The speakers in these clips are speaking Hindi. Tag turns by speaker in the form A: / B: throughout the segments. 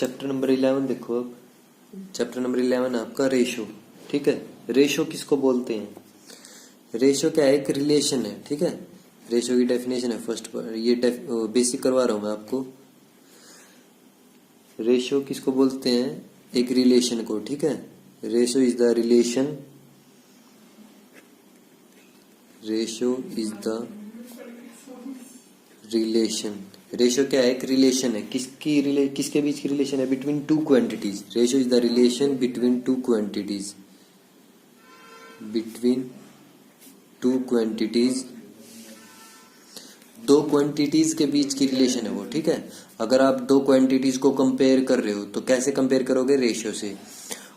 A: चैप्टर नंबर 11 देखो। अब चैप्टर नंबर 11 आपका रेशो। ठीक है, रेशो किसको बोलते हैं? रेशो क्या है? एक रिलेशन है। ठीक है, रेशो की डेफिनेशन है फर्स्ट पर, ये बेसिक करवा रहा हूं मैं आपको। रेशो किसको बोलते हैं? एक रिलेशन को। ठीक है, ratio is the relation, ratio is the relation. Ratio क्या है? एक रिलेशन है। किसके बीच की रिलेशन है? Between two quantities. Ratio is the relation between two quantities, between two quantities, दो क्वांटिटीज के बीच की रिलेशन है वो। ठीक है, अगर आप दो क्वांटिटीज को कंपेयर कर रहे हो तो कैसे कंपेयर करोगे? रेशियो से।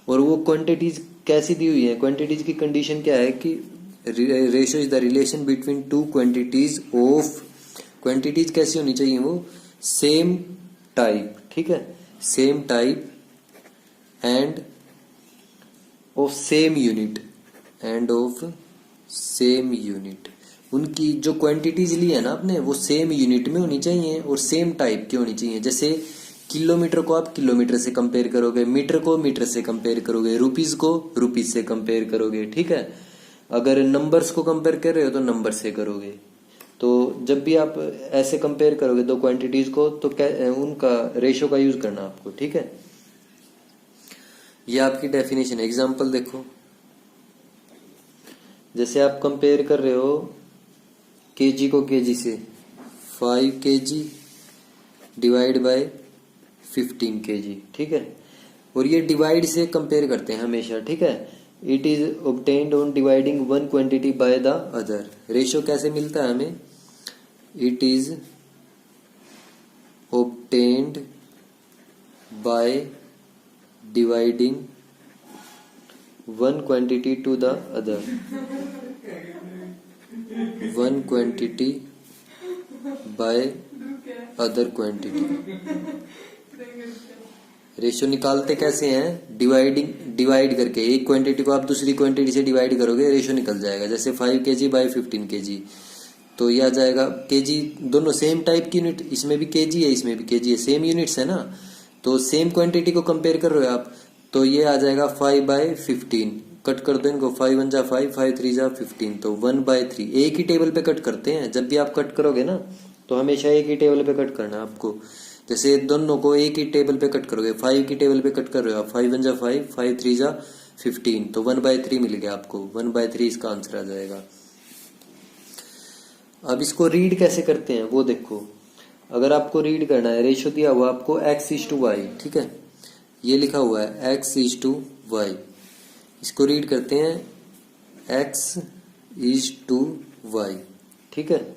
A: और वो क्वांटिटीज कैसी दी हुई है? क्वांटिटीज की कंडीशन क्या है कि ratio is the relation between two quantities of, quantities कैसी होनी चाहिए? वो सेम टाइप। ठीक है, same type end of same unit, end of same unit. उनकी जो क्वांटिटीज ली है ना आपने, वो सेम यूनिट में होनी चाहिए और सेम टाइप की होनी चाहिए। जैसे किलोमीटर को आप किलोमीटर से कंपेयर करोगे, मीटर को मीटर से कंपेयर करोगे, रुपीज को रुपीज से कंपेयर करोगे। ठीक है, अगर नंबर्स को कंपेयर कर रहे हो तो नंबर से करोगे। तो जब भी आप ऐसे कंपेयर करोगे दो क्वांटिटीज को तो उनका रेशो का यूज करना आपको। ठीक है, ये आपकी डेफिनेशन है। एग्जांपल देखो, जैसे आप कंपेयर कर रहे हो केजी को केजी से, 5 kg डिवाइड बाय 15 kg। ठीक है, और ये डिवाइड से कंपेयर करते हैं हमेशा। ठीक है, it is obtained on dividing one quantity by the other. Ratio कैसे मिलता है हमें? It is obtained by dividing one quantity to the other, one quantity by other quantity. Ratio निकालते कैसे हैं? डिवाइड करके। एक क्वांटिटी को आप दूसरी क्वांटिटी से डिवाइड करोगे, रेशियो निकल जाएगा। जैसे 5 kg बाय 15 kg, तो यह आ जाएगा केजी। दोनों सेम टाइप की यूनिट, इसमें भी केजी है इसमें भी केजी है, सेम यूनिट्स है ना। तो सेम क्वांटिटी को कंपेयर कर रहे हो आप, तो ये आ जाएगा 5/15। कट कर दो इनको, 5 1 जा 5, 5 3 जा 15, तो 1/3। एक ही टेबल पे कट करते हैं। जब भी आप कट करोगे ना तो हमेशा एक ही टेबल पे कट करना आपको। जैसे दोनों को एक ही टेबल पे कट करोगे, 5 की टेबल पे कट कर रहे हो आप, 5 1 जा 5, 5 3 जा 15, तो 1/3 मिल गया आपको। 1/3 इसका आंसर आ जाएगा। अब इसको रीड कैसे करते हैं वो देखो। अगर आपको रीड करना है, रेशियो दिया हुआ आपको x/y। ठीक है, ये लिखा हुआ है x/y। इसको रीड करते हैं x/y। ठीक है,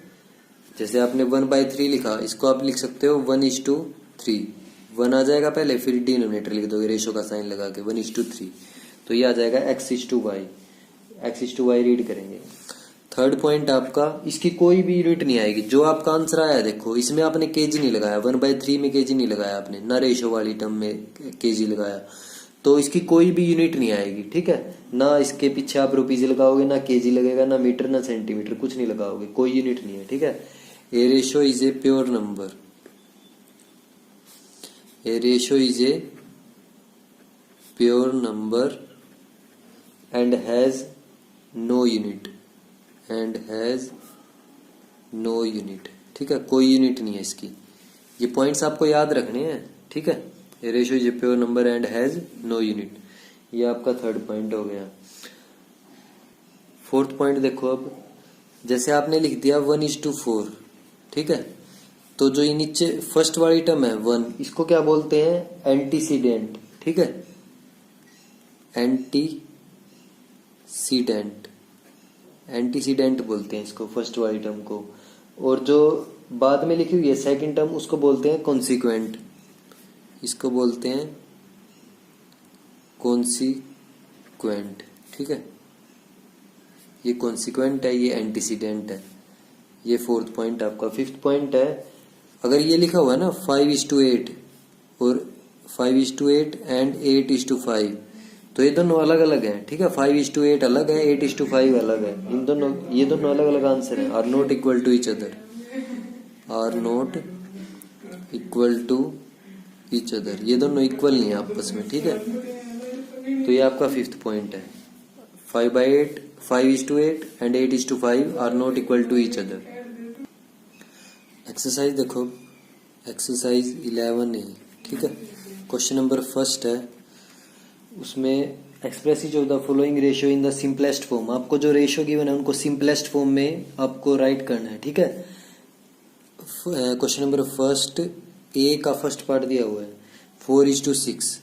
A: जैसे आपने 1/3 लिखा, इसको आप लिख सकते हो 1/3। 1 आ जाएगा पहले, फिर डिनोमिनेटर लिख दोगे रेशो का साइन लगा के, 1/3। तो ये आ जाएगा x/y। x/y रीड करेंगे। थर्ड पॉइंट आपका, इसकी कोई भी यूनिट नहीं आएगी। जो आपका आंसर आया देखो, इसमें आपने केजी नहीं लगाया, 1/3 में केजी नहीं लगाया आपने, ना रेशो वाली टर्म में केजी लगाया, तो इसकी कोई भी यूनिट नहीं आएगी। ठीक है, ना इसके पीछे आप रुपीज लगाओगे, ना केजी लगेगा, ना मीटर, ना सेंटीमीटर, कुछ नहीं लगाओगे, कोई यूनिट नहीं है। ठीक है, a ratio is a pure number, a ratio is a pure number and has no unit, and has no unit. ठीक है, कोई यूनिट नहीं है इसकी। ये पॉइंट्स आपको याद रखने हैं। ठीक है, a ratio is a pure number and has no unit. ये आपका थर्ड पॉइंट हो गया। फोर्थ पॉइंट देखो। अब जैसे आपने लिख दिया 1/4। ठीक है, तो जो ये नीचे फर्स्ट वाली टर्म है 1, इसको क्या बोलते हैं? एंटीसीडेंट। ठीक है, एंटीसीडेंट बोलते हैं इसको, फर्स्ट वाली टर्म को। और जो बाद में लिखी हुई है सेकंड टर्म, उसको बोलते हैं कॉन्सिक्वेंट। इसको बोलते हैं कॉन्सिक्वेंट। ठीक है, ये कॉन्सिक्वेंट है, ये एंटीसीडेंट है। ये फोर्थ पॉइंट आपका। फिफ्थ पॉइंट है, अगर ये लिखा हुआ है ना 5:8 और 5:8 एंड 8:5, तो ये दोनों अलग अलग हैं। ठीक है, 5:8 अलग है, 8:5 अलग है। इन दोनों, ये दोनों अलग अलग आंसर है। Are not equal to each other, are not equal to each other, ये दोनों इक्वल नहीं है आपस में, ठीक है। तो ये आपका फिफ्थ पॉइंट है, 5/8, 5:8 and 8:5 are not equal to each other. Exercise देखो, एक्सरसाइज 11 है, ठीक है। क्वेश्चन नंबर फर्स्ट है, उसमें express each of the following ratio in the simplest form. आपको जो रेशियो गिवन है उनको सिंपलेस्ट फॉर्म में आपको राइट करना है, ठीक है। क्वेश्चन नंबर फर्स्ट, ए का फर्स्ट पार्ट दिया हुआ है 4:6।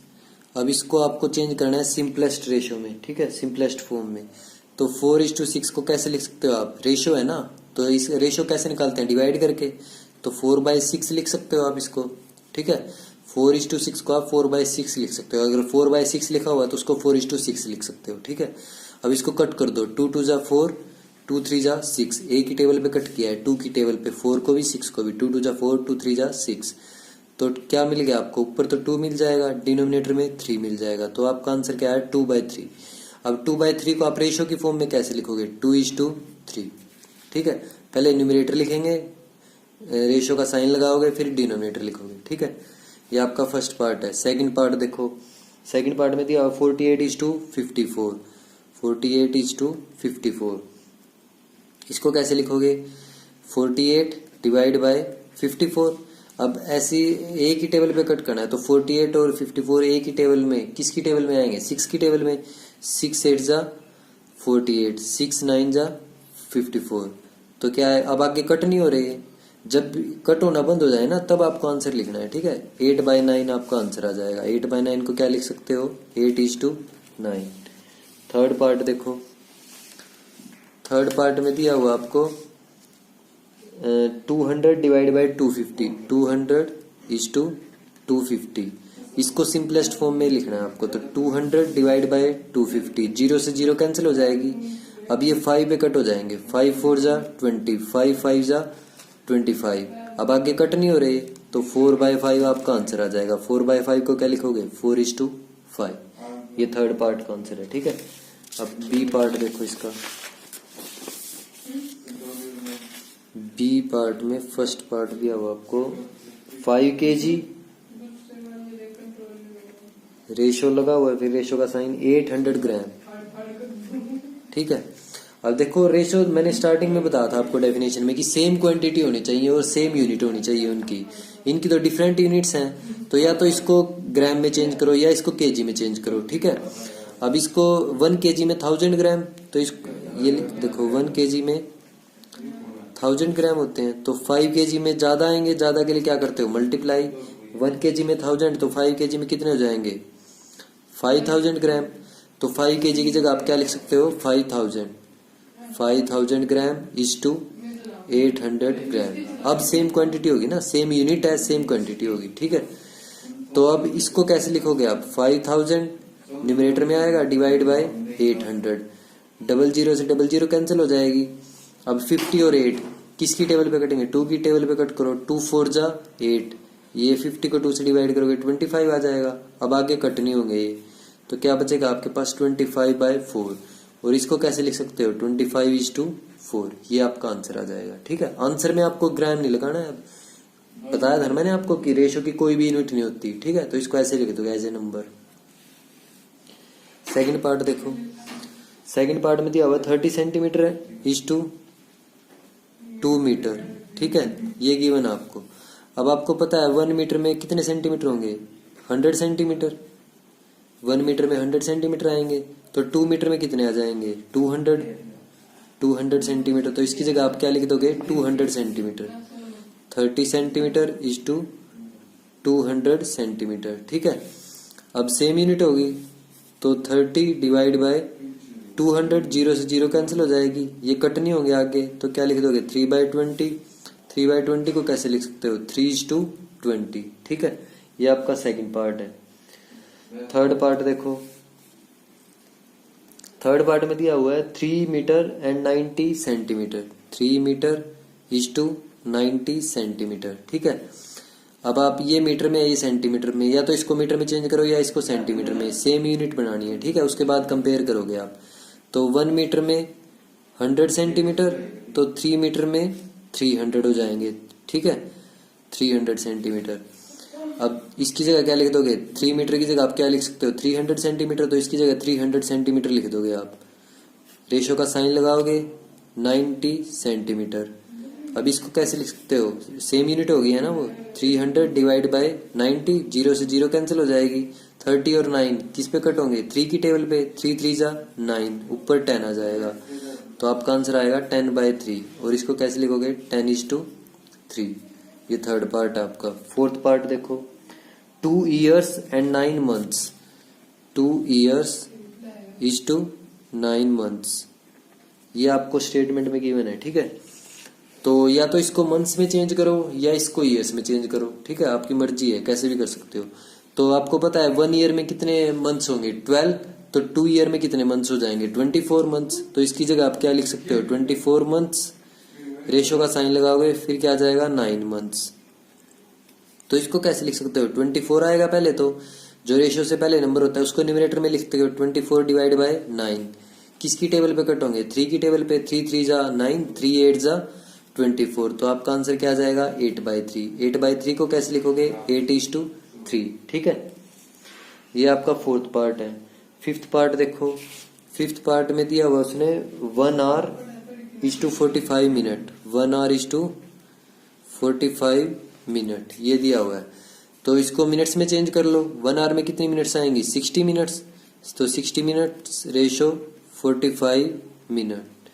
A: अब इसको आपको चेंज करना है सिंपलेस्ट रेशियो में, ठीक है, सिंपलेस्ट फॉर्म में। तो 4:6 को कैसे लिख सकते हो आप, रेशियो है ना, तो इस रेशियो कैसे निकालते हैं, डिवाइड करके। तो 4/6 लिख सकते हो आप इसको, ठीक है। 4:6 को आप 4/6 लिख सकते हो। अगर 4/6 लिखा हुआ है तो उसको 4:6 लिख सकते हो, ठीक है। अब इसको कट कर दो, 2 2 जा 4, 2 3 जा 6। ए की टेबल पे कट किया है, 2 की टेबल पे, 4 को भी 6 को भी, 2 2 जा 4, 2 3 जा 6। तो क्या मिल गया आपको, ऊपर तो 2 मिल जाएगा, डिनोमिनेटर में 3 मिल जाएगा। तो आपका आंसर क्या है, 2/3। अब 2/3 को आप रेशियो की फॉर्म में कैसे लिखोगे, 2:3, ठीक है। पहले न्यूमरेटर लिखेंगे, रेशियो का साइन लगाओगे, फिर डिनोमिनेटर लिखोगे, ठीक है। ये आपका फर्स्ट पार्ट है। सेकंड पार्ट देखो, सेकंड पार्ट में दिया 48:54, 48:54। इसको कैसे लिखोगे, 48 डिवाइड बाय 54। अब ऐसी ए की टेबल पे कट करना है, तो 48 और 54 ए की टेबल में, किसकी टेबल में आएंगे, 6 की टेबल में। 6 8 जा 48, 6 9 जा 54। तो क्या है, अब आगे कट नहीं हो रही है, जब कट होना बंद हो जाए ना तब आपको आंसर लिखना है, ठीक है। 8/9 आपका आंसर आ जाएगा। 8/9 को क्या लिख सकते हो, 8:9। थर्ड पार्ट देखो, थर्ड पार्ट में दिया हुआ आपको 200 डिवाइड बाई 250, 200:250। इसको सिंपलेस्ट फॉर्म में लिखना है आपको। तो 200 डिवाइड बाई 250, 0 से 0 कैंसिल हो जाएगी। अब ये 5 पे कट हो जाएंगे, 5 4 जा 20, 5 5 जा 25। अब आगे कट नहीं हो रही, तो 4/5 आपका आंसर आ जाएगा। 4/5 को क्या लिखोगे, 4:5। ये थर्ड पार्ट का आंसर है, ठीक है। अब बी पार्ट देखो इसका, बी पार्ट में फर्स्ट पार्ट दिया हुआ आपको 5 kg, रेशियो लगा हुआ है, फिर रेशियो का साइन 800 ग्राम, ठीक है। अब देखो रेशियो मैंने स्टार्टिंग में बताया था आपको डेफिनेशन में कि सेम क्वांटिटी होनी चाहिए और सेम यूनिट होनी चाहिए उनकी। इनकी तो डिफरेंट यूनिट्स हैं, तो या तो इसको ग्राम में चेंज करो या इसको केजी में चेंज करो, ठीक है। अब इसको 1 kg में 1000 ग्राम, तो इसको ये देखो 1 kg में 1000 ग्राम होते हैं, तो 5 kg में ज्यादा आएंगे, ज्यादा के लिए क्या करते हो, मल्टीप्लाई। 1 kg में 1000, तो 5 kg में कितने हो जाएंगे, 5000 ग्राम। तो 5 kg की जगह आप क्या लिख सकते हो, 5000 ग्राम इज टू 800 ग्राम। अब सेम क्वांटिटी होगी ना, सेम यूनिट है, सेम क्वांटिटी होगी, ठीक है। तो अब इसको कैसे लिखोगे आप, 5000 न्यूमरेटर में आएगा, डिवाइड बाय 800, 00 से 00 कैंसिल हो जाएगी। अब 50 और 8 किसकी टेबल पे कटेंगे, 2 की टेबल पे कट करो, 2 4 जा 8, ये 50 को 2 से डिवाइड करोगे 25 आ जाएगा। अब आगे कट नहीं होंगे ये, तो क्या बचेगा आपके पास 25/4। और इसको कैसे लिख सकते हो, 25:4। ये आपका आंसर आ जाएगा, ठीक है। आंसर में आपको ग्राम नहीं लगाना है। बताया था मैंने आपको कि रेशो की कोई भी यूनिट नहीं होती, ठीक है। तो इसको ऐसे लिख दो as a number. Second part देखो, सेकंड पार्ट में दिया हुआ 30 सेंटीमीटर है इज टू 2 मीटर, ठीक है। ये गिवन आपको। अब आपको पता है 1 मीटर में कितने सेंटीमीटर होंगे, 100 सेंटीमीटर। 1 मीटर में 100 सेंटीमीटर आएंगे, तो 2 मीटर में कितने आ जाएंगे, 200 सेंटीमीटर। तो इसकी जगह आप क्या लिख दोगे, 200 centimetre. 30 centimetre is to 200 centimetre, ठीक है। अब सेम यूनिट होगी, तो 30 डिवाइड बाय 200, 0 से 0 कैंसिल हो जाएगी, ये कट नहीं होंगे आगे, तो क्या लिख दोगे, 3/20। 3/20 को कैसे लिख सकते हो, 3:20, ठीक है। ये आपका सेकंड पार्ट है। थर्ड पार्ट देखो, थर्ड पार्ट में दिया हुआ है 3 metre and 90 centimetre. 3 metre is to 90 centimetre, ठीक है। अब आप ये मीटर में, ये सेंटीमीटर में, या तो इसको मीटर में चेंज करो या इसको सेंटीमीटर में, सेम यूनिट बनानी है, ठीक है। उसके बाद कंपेयर करोगे आप। तो 1 मीटर में 100 सेंटीमीटर, तो 3 मीटर में 300 हो जाएंगे, ठीक है, 300 सेंटीमीटर। अब इसकी जगह क्या लिख दोगे, 3 मीटर की जगह आप क्या लिख सकते हो, 300 सेंटीमीटर, तो इसकी जगह 300 सेंटीमीटर लिख दोगे आप। रेशो का साइन लगाओगे 90 सेंटीमीटर। अब इसको कैसे लिख सकते हो, सेम यूनिट हो गई है ना वो, 300 डिवाइड बाय 90, 0 से 0 कैंसिल हो जाएगी, 30 और 9 किस पे कट होंगे, 3 की टेबल पे, 3 3 जा 9, ऊपर 10 आ जाएगा, तो आपका आंसर आएगा 10/3। और इसको कैसे लिखोगे, 10:3। ये थर्ड पार्ट है आपका। फोर्थ पार्ट देखो, 2 years and 9 months, 2 years is to 9 months, ये आपको स्टेटमेंट में गिवन है, ठीक है। तो या तो इसको मंथ्स में चेंज करो या इसको ईयर्स में चेंज करो, ठीक है, आपकी मर्जी है, कैसे भी कर सकते हो। तो आपको पता है 1 ईयर में कितने मंथ्स होंगे, 12, तो 2 ईयर में कितने मंथ्स हो जाएंगे, 24 मंथ्स। तो इसकी जगह आप क्या लिख सकते हो, 24 मंथ्स, रेशो का साइन लगाओगे फिर क्या आ जाएगा, 9 मंथ्स। तो इसको कैसे लिख सकते हो, 24 आएगा पहले, तो जो रेशो से पहले नंबर होता है उसको न्यूमरेटर में लिखते हो, 24 डिवाइड बाय 9, किसकी टेबल पे कट होंगे, 3 की टेबल पे, 3 3 जा 9, 3 8 जा 24, तो आपका आंसर क्या आ जाएगा, 8/3। 8/3 को कैसे लिखोगे, 8:3, ठीक है। ये आपका फोर्थ पार्ट है। फिफ्थ पार्ट देखो, फिफ्थ पार्ट में दिया हुआ उसने 1 hour is to 45 minute, 1 hour is to 45 minute, ये दिया हुआ है। तो इसको मिनट्स में चेंज कर लो, 1 hour में कितनी मिनट्स आएंगी, 60 मिनट्स, तो 60 मिनट्स रेशो 45 मिनट।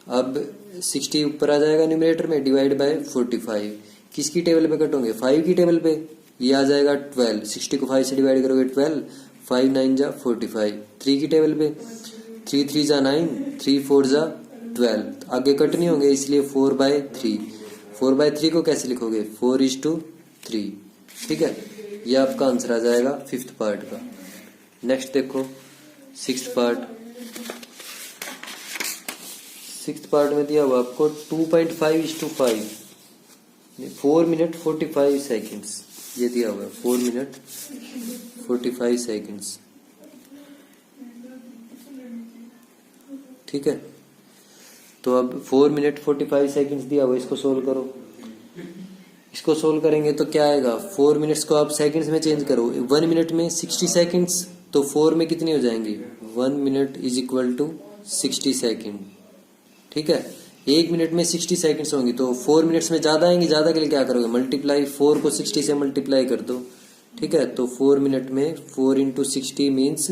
A: अब 60 ऊपर आ जाएगा न्यूमरेटर में, डिवाइड बाय 45, किसकी टेबल पे कट होंगे, 5 की टेबल पे, ये आ जाएगा 12, 60 को 5 से डिवाइड करोगे 12, 5 9 जा 45, 3 की टेबल पे, 3 3 जा 9, 3 4 जा 12, आगे कट नहीं होंगे इसलिए 4/3। 4/3 को कैसे लिखोगे, 4:3, ठीक है। ये आपका आंसर आ जाएगा फिफ्थ पार्ट का। नेक्स्ट देखो सिक्स्थ पार्ट। सिक्स्थ पार्ट में दिया हुआ आपको 2.5:5, 4 मिनट 45 सेकेंड्स, ये दिया हुआ है 4 मिनट 45 सेकेंड्स, ठीक है। तो अब 4 मिनट 45 सेकेंड्स दिया हुआ, इसको सोल्व करो। इसको सोल्व करेंगे तो क्या आएगा, 4 मिनट्स को आप सेकेंड्स में चेंज करो, 1 मिनट में 60 सेकेंड्स, तो 4 में कितनी हो जाएंगी, 1 minute is equal to 60 second, ठीक है। 1 मिनट में 60 सेकंड्स होंगी, तो 4 मिनट्स में ज्यादा आएंगी, ज्यादा के लिए क्या करोगे, मल्टीप्लाई, 4 को 60 से मल्टीप्लाई कर दो, ठीक है। तो 4 मिनट में 4 × 60 मीन्स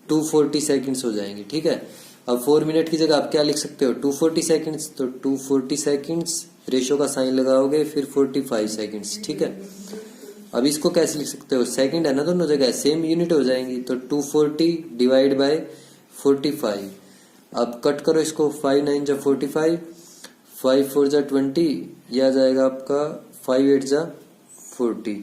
A: 240 सेकंड्स हो जाएंगे, ठीक है। अब 4 मिनट की जगह आप क्या लिख सकते हो, 240 सेकंड्स, तो 240 सेकंड्स, रेशो का साइन लगाओगे फिर 45 सेकंड्स, ठीक है। अब इसको कैसे लिख सकते हो, सेकंड है ना दोनों जगह, सेम यूनिट हो जाएंगी, तो 240 डिवाइड बाय 45। अब कट करो इसको, 5 9 जा 45, 5 4 जा 20, यह आ जाएगा आपका 5 8 जा 40।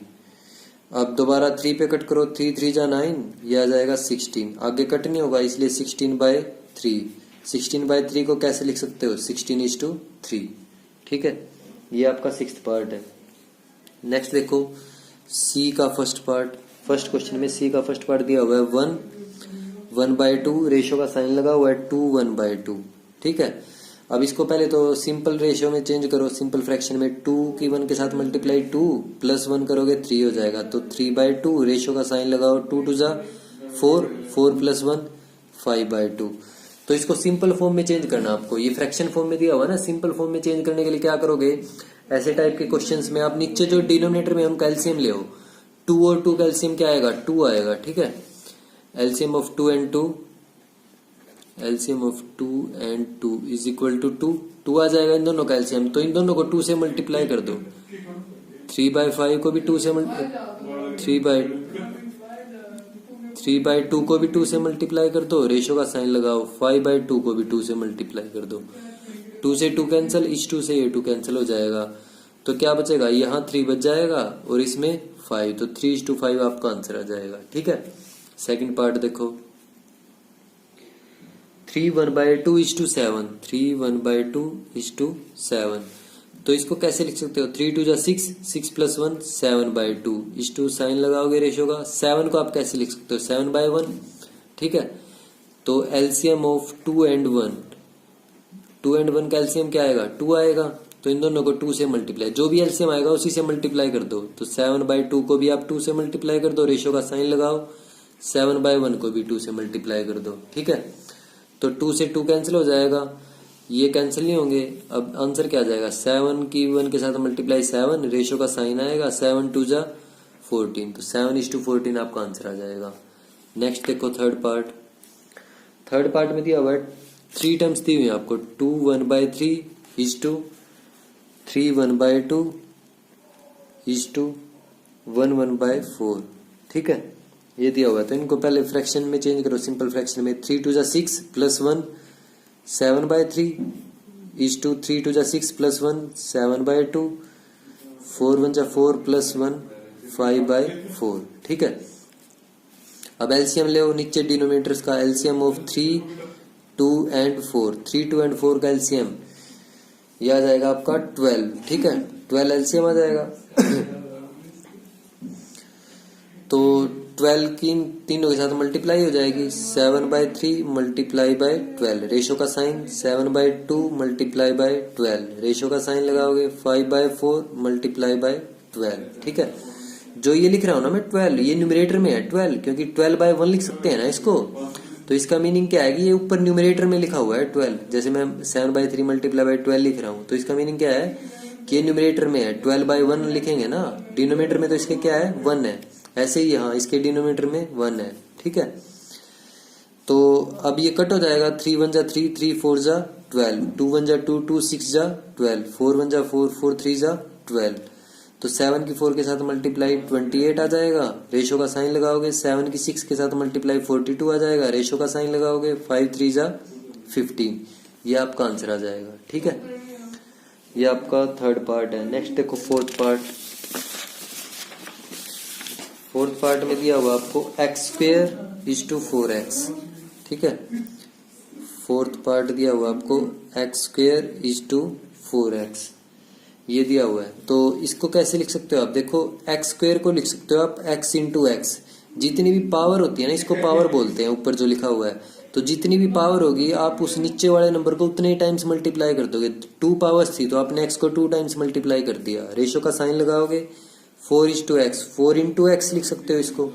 A: अब दोबारा 3 पे कट करो, 3 3 जा 9, यह आ जाएगा 16, आगे कट नहीं होगा इसलिए 16/3। 16/3 को कैसे लिख सकते हो, 16:3, ठीक है। ये आपका सिक्स्थ पार्ट है। नेक्स्ट देखो सी का फर्स्ट पार्ट। फर्स्ट क्वेश्चन में सी का फर्स्ट पार्ट दिया हुआ है 1/2, रेशो का साइन लगा हुआ है 2 1/2, ठीक है। अब इसको पहले तो सिंपल रेशियो में चेंज करो, सिंपल फ्रैक्शन में 2 की 1 के साथ मल्टीप्लाई 2 + 1 करोगे 3 हो जाएगा, तो 3/2, रेशियो का साइन लगाओ, 2 2 जा 4, 4 + 1 5/2। तो इसको सिंपल फॉर्म में चेंज करना आपको, ये फ्रैक्शन फॉर्म में दिया हुआ ना, सिंपल फॉर्म में चेंज करने के लिए क्या करोगे, ऐसे टाइप के क्वेश्चंस में आप नीचे जो डिनोमिनेटर में हम कैल्शियम ले, 2 और 2 कैल्शियम क्या आएगा, 2 आएगा, ठीक है। LCM of 2 and 2, LCM of 2 and 2 is equal to 2, 2 आ जाएगा इन दोनों का LCM, तो इन दोनों को 2 से मल्टीप्लाई कर दो, 3/5 को भी 2 से 3/2 को भी 2 से मल्टीप्लाई कर दो, रेशो का साइन लगाओ, 5/2 को भी 2 से मल्टीप्लाई कर दो, 2 से 2 कैंसिल, इस 2 से ये 2 कैंसिल हो जाएगा, तो क्या बचेगा, यहाँ 3 बच जाएगा और इसमें 5, तो 3:5 आपका आंसर आ जाएगा, ठीक है। सेकंड पार्ट देखो, 3 1/2 is to 7, 3 1/2 is to 7, तो इसको कैसे लिख सकते हो, 3 2 जा 6, 6 + 1 7/2, इस 2 साइन लगाओगे रेशो का, 7 को आप कैसे लिख सकते हो, 7/1, ठीक है। तो LCM of 2 and 1, 2 and 1 का LCM क्या आएगा, 2 आएगा, तो इन दोनों को 2 से मल्टीप्लाई, जो भी एलसीएम आएगा उसी से मल्टीप्लाई कर दो। तो 7/2 को भी आप 2 से मल्टीप्लाई कर दो, रेशियो का साइन लगाओ। 7/1 को भी 2 से मल्टीप्लाई कर दो, ठीक है। तो 2 से 2 कैंसिल हो जाएगा, ये कैंसिल नहीं होंगे। अब आंसर क्या आ जाएगा, 7 की 1 के साथ मल्टीप्लाई 7, रेशियो का साइन आएगा 7 2 जा 14, तो 7:14 आपका आंसर आ जाएगा। नेक्स्ट देखो थर्ड पार्ट में दिया हुआ है 3 टर्म्स दी हुई है आपको, 2 1/3 इज टू 3 1/2 इज टू 1 1/4, ठीक है। ये दिया हुआ है, तो इनको पहले फ्रैक्शन में चेंज करो, सिंपल फ्रैक्शन में। 3 2 जा 6 प्लस 1 7/3 इज टू 3 2 जा 6 प्लस 1 7/2, 4 1 जा 4 प्लस 1 5/4, ठीक है। अब एलसीएम ले नीचे डिनोमिनेटर्स का, एलसीएम ऑफ 3 2 एंड 4, 3 2 एंड 4 का एलसीएम यह आ जाएगा आपका 12, ठीक है। 12 एलसीएम आ जाएगा। तो 12 की तीनों के साथ मल्टीप्लाई हो जाएगी, 7/3 मल्टीप्लाई बाय 12, रेशियो का साइन 7/2 मल्टीप्लाई बाय 12, रेशियो का साइन लगाओगे 5/4 मल्टीप्लाई बाय 12, ठीक है। जो ये लिख रहा हूं ना मैं 12, ये न्यूमरेटर में है 12, क्योंकि 12/1 लिख सकते हैं ना इसको। तो इसका मीनिंग क्या है कि ये ऊपर न्यूमरेटर में लिखा हुआ है 12, जैसे मैं 7/3 मल्टीप्लाई बाय 12 लिख रहा हूं, तो इसका मीनिंग क्या है कि ये न्यूमरेटर में है। 12/1 लिखेंगे ना, डिनोमिनेटर में तो इसके क्या है 1 है, ऐसे ही यहाँ इसके डिनोमिनेटर में 1 है, ठीक है। तो अब ये कट हो जाएगा, 3 1 जा 3 3 4 जा 12, 2 1 जा 2 2 6 जा 12, 4 1 जा 4 4 3 जा 12, तो 7 की 4 के साथ मल्टीप्लाई 28 आ जाएगा, रेशियो का साइन लगाओगे। 7 की 6 के साथ मल्टीप्लाई 42 आ जाएगा, रेशियो का साइन लगाओगे। 5 3 जा 15, ये आपका आंसर आ जाएगा, ठीक है। ये आपका थर्ड पार्ट है। नेक्स्ट देखो फोर्थ पार्ट में दिया हुआ आपको x² इज टू 4x, ठीक है। फोर्थ पार्ट दिया हुआ आपको x² इज टू 4x, ये दिया हुआ है। तो इसको कैसे लिख सकते हो आप, देखो x² को लिख सकते हो आप x इंटू एक्स, जितनी भी पावर होती है ना इसको पावर बोलते हैं, ऊपर जो लिखा हुआ है। तो जितनी भी पावर होगी आप उस नीचे वाले नंबर को उतने ही टाइम्स मल्टीप्लाई कर दोगे। 2 पावर्स थी तो आपने x को 2 टाइम्स मल्टीप्लाई कर दिया, रेशियो का साइन लगाओगे 4:x, 4 लिख सकते हो इसको,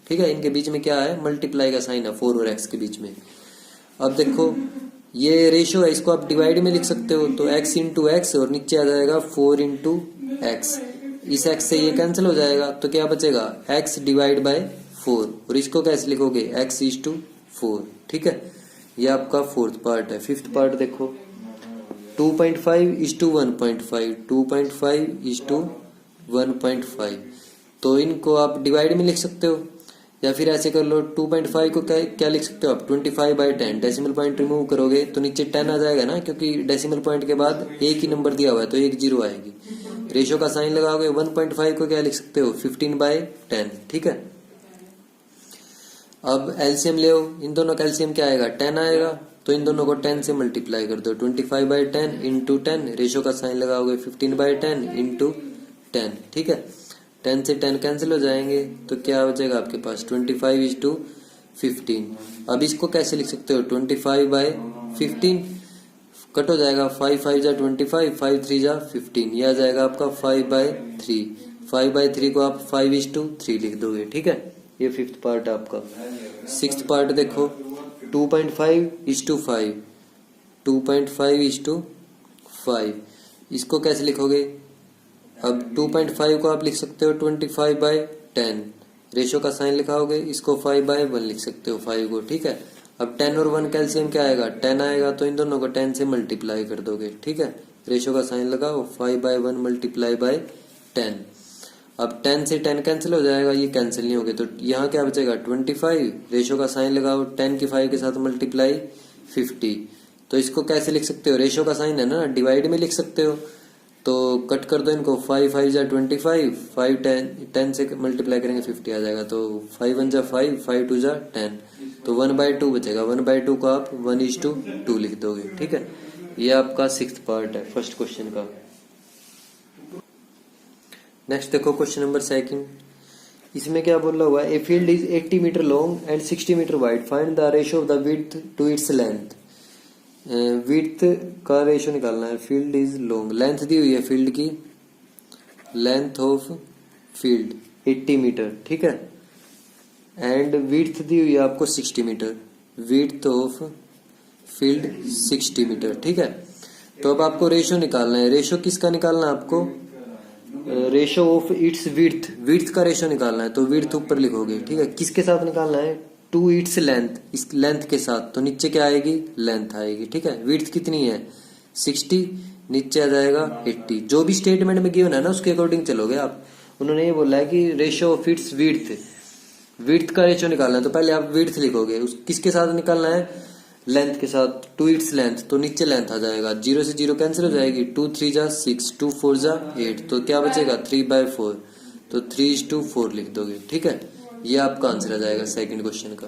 A: ठीक है। इनके बीच में क्या है, मल्टीप्लाई का साइन है 4 और x के बीच में। अब देखो ये रेशियो है, इसको आप डिवाइड में लिख सकते हो, तो x इंटू एक्स और नीचे आ जाएगा 4 इंटू एक्स। इस x से ये कैंसिल हो जाएगा, तो क्या बचेगा x डिवाइड बाय 4, और इसको कैसे लिखोगे x इज टू 4, ठीक है। ये आपका फोर्थ पार्ट है। फिफ्थ पार्ट देखो 2.5 इज टू 1.5, 2.5 इज टू 1.5, तो इनको आप डिवाइड में लिख सकते हो, या फिर ऐसे कर लो 2.5 को क्या लिख सकते हो आप 25/10, डेसिमल पॉइंट रिमूव करोगे तो नीचे 10 आ जाएगा ना, क्योंकि डेसिमल पॉइंट के बाद एक ही नंबर दिया हुआ है तो एक 0 आएगी। रेशियो का साइन लगाओगे। 1.5 को क्या लिख सकते हो 15/10, ठीक है। अब एलसीएम ले, इन दोनों का एलसीएम क्या आएगा 10 आएगा, तो इन दोनों को 10 से मल्टीप्लाई कर दो। 25/10 इंटू 10, रेशियो का साइन लगाओगे 15/10 इंटू 10, ठीक है। 10 से 10 कैंसिल हो जाएंगे, तो क्या हो जाएगा आपके पास 25:15। अब इसको कैसे लिख सकते हो 25/15, कट हो जाएगा 5 5 जा 25, 5 3 जा 15, यह आ जाएगा आपका 5/3। 5/3 को आप 5:3 लिख दोगे, ठीक है। ये फिफ्थ पार्ट है आपका। सिक्स्थ पार्ट देखो 2.5:5, 2.5:5, इसको कैसे लिखोगे। अब 2.5 को आप लिख सकते हो 25/10, रेशियो का साइन लिखाओगे, इसको 5/1 लिख सकते हो 5 को, ठीक है। अब 10 और 1 कैल्सियम क्या आएगा 10 आएगा, तो इन दोनों को 10 से मल्टीप्लाई कर दोगे, ठीक है। रेशियो का साइन लगाओ 5/1 मल्टीप्लाई बाय 10। अब 10 से 10 कैंसिल हो जाएगा, ये कैंसिल नहीं होगे, तो यहाँ क्या बचेगा 25, रेशियो का साइन लगाओ 10 की 5 के साथ मल्टीप्लाई 50। तो इसको कैसे लिख सकते हो, रेशियो का साइन है ना, डिवाइड में लिख सकते हो, तो कट कर दो इनको। 5 5 जा 25, 5 10 से मल्टीप्लाई करेंगे 50 आ जाएगा, तो 5 1 जा 5, 5 2 जा 10, तो 1/2 बचेगा। 1/2 को आप 1:2 लिख दोगे, ठीक है। ये आपका सिक्स्थ पार्ट है फर्स्ट क्वेश्चन का। नेक्स्ट देखो क्वेश्चन नंबर सेकंड, इसमें क्या बोला हुआ है, a field is 80 metre long and 60 metre wide, find the ratio of the width to its length. Width का रेशो निकालना है। फील्ड इज लॉन्ग, लेंथ दी हुई है फील्ड की, लेंथ ऑफ फील्ड 80 मीटर, ठीक है। एंड विड्थ दी हुई है आपको 60 metre, width of field 60 metre, ठीक है। तो अब आपको रेशो निकालना है। रेशो किसका निकालना है आपको? Ratio of its width, width का रेशो निकालना है। तो विड्थ ऊपर लिखोगे, ठीक है। किसके साथ निकालना है? टू इट्स लेंथ, इस लेंथ के साथ। तो नीचे क्या आएगी? लेंथ आएगी, ठीक है। विड्थ कितनी है? 60, नीचे आ जाएगा 80। जो भी स्टेटमेंट में गिवन है ना उसके अकॉर्डिंग चलोगे आप। उन्होंने ये बोला है कि ratio of its width, width का रेशो निकालना है। तो पहले आप विड्थ लिखोगे, उस किसके साथ निकालना है? लेंथ के साथ, टू इट्स लेंथ। तो नीचे लेंथ आ जाएगा, 0 से 0 कैंसिल हो जाएगी, 2 3 जा 6, 2 4 जा 8। तो क्या बचेगा? 3/4। तो 3:4 लिख दोगे, ठीक है। ये आपका आंसर आ जाएगा सेकंड क्वेश्चन का।